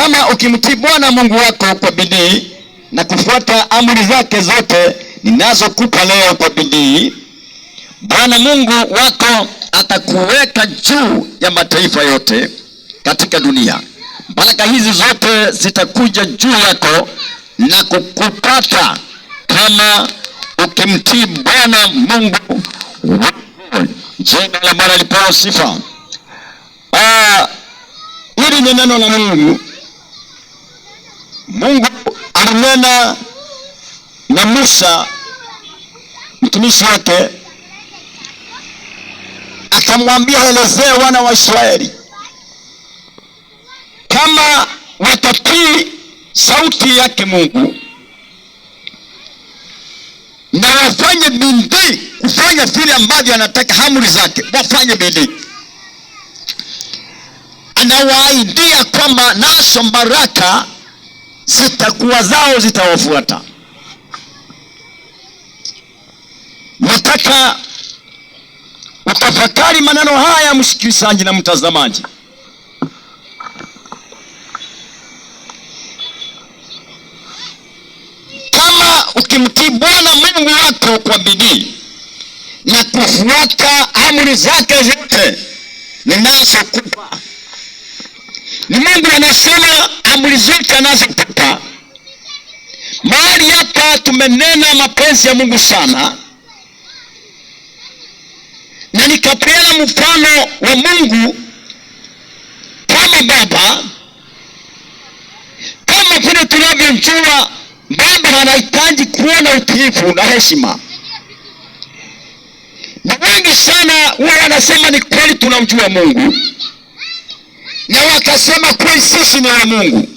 kama ukimtii Bwana Mungu wako kwa bidii na kufuata amri zake zote ninazokupa leo kwa bidii, Bwana Mungu wako atakuweka juu ya mataifa yote katika dunia. Baraka hizi zote zitakuja juu yako na kukupata kama ukimtii Bwana Mungu wako. Jina la Bwana lipewe sifa. Hili ni neno la Mungu. Mungu alinena na Musa mtumishi wake, akamwambia elezee wana wa Israeli kama watatii sauti yake Mungu na wafanye bidii kufanya vile ambavyo anataka, amri zake wafanye bidii, anawaahidia kwamba nazo baraka zitakuwa zao, zitawafuata. Nataka utafakari maneno haya, msikilizaji na mtazamaji. Kama ukimtii Bwana Mungu wako kwa bidii na kufuata amri zake zote ninazokupa, ni Mungu anasema amri zote anazokupa. Mahali hapa tumenena mapenzi ya Mungu sana, na nikapeana mfano wa Mungu kama baba. Kama vile tunavyojua baba anahitaji kuona utiifu na heshima, na wengi sana wao wanasema ni kweli tunamjua Mungu, na wakasema kweli sisi ni wa Mungu,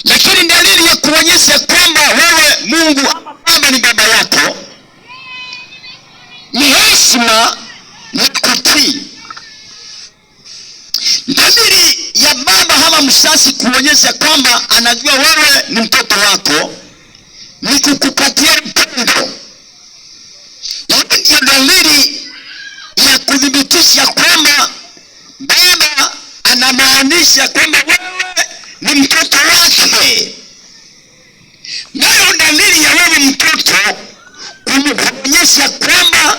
lakini dalili ya kuonyesha kwamba wewe Mungu ama baba ni baba yako ni heshima na kutii. Dalili ya baba ama mzazi kuonyesha kwamba anajua wewe ni mtoto wako ni kukupatia upendo. Hiyo dalili ya kudhibitisha kwamba baba anamaanisha kwamba wewe ni mtoto wake. Nayo dalili ya wewe mtoto kuonyesha kwamba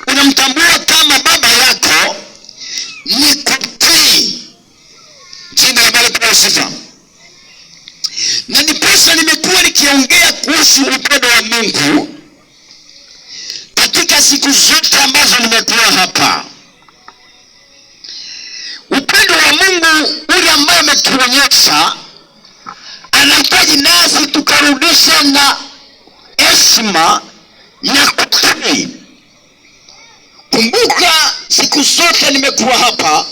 unamtambua kama baba yako ni kutii. Jina la Bwana lipewe sifa. Na ndiposa nimekuwa nikiongea kuhusu upendo wa Mungu katika siku zote ambazo nimekuwa hapa. Upendo wa Mungu ule ambaye ametuonyesha, anahitaji nasi tukarudisha na heshima na kutii. Kumbuka siku zote nimekuwa hapa,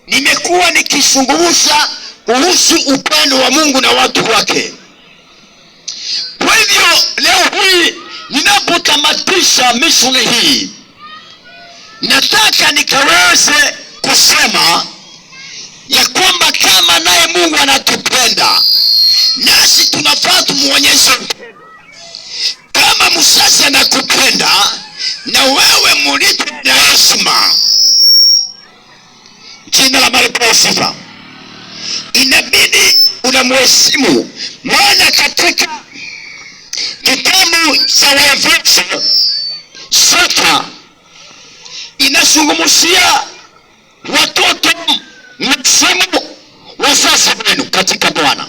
nimekuwa nikizungumza kuhusu upendo wa Mungu na watu wake. Kwa hivyo leo hii ninapotamatisha misheni hii, nataka nikaweze kusema ya kwamba kama naye Mungu anatupenda, nasi tunafaa tumuonyeshe upendo. Kama mzazi anakupenda, na wewe mulipe na heshima. Jina la Bwana lipewe sifa. Inabidi unamheshimu, maana katika kitabu cha Waefeso 6 inazungumzia watoto, mheshimu wazazi wenu katika Bwana.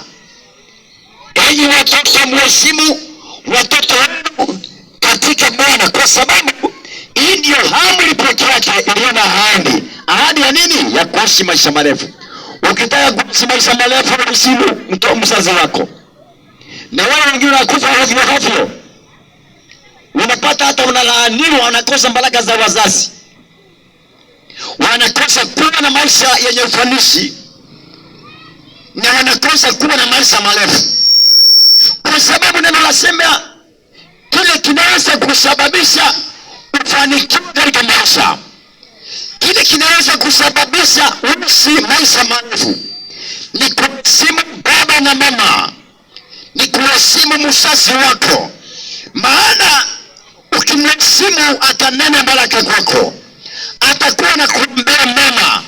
Enyi watoto, mheshimu watoto wenu katika Bwana, kwa sababu hii ndio amri pekee yake iliyo na ahadi. Ahadi ya nini? Ya kuishi maisha marefu. Ukitaka kuishi maisha marefu, mheshimu mzazi wako. Na wale wengine wanakufa hovyo, unapata hata unalaaniwa, wanakosa baraka za wazazi, wanakosa kuwa na maisha yenye ufanisi, na wanakosa kuwa na maisha marefu, kwa sababu neno lasema kile kinaweza kusababisha ufanikiwe katika maisha, kile kinaweza kusababisha uishi maisha marefu ni kuheshimu baba na mama, ni kuheshimu mzazi wako. Maana ukimheshimu atanena baraka kwako, atakuwa na kuombea mema.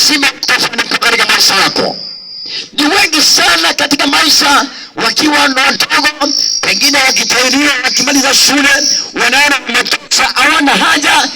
lazima utafanikiwa katika maisha yako. Ni wengi sana katika maisha wakiwa wadogo, pengine wakitahiriwa, wakimaliza shule, wanaona wametosha, hawana haja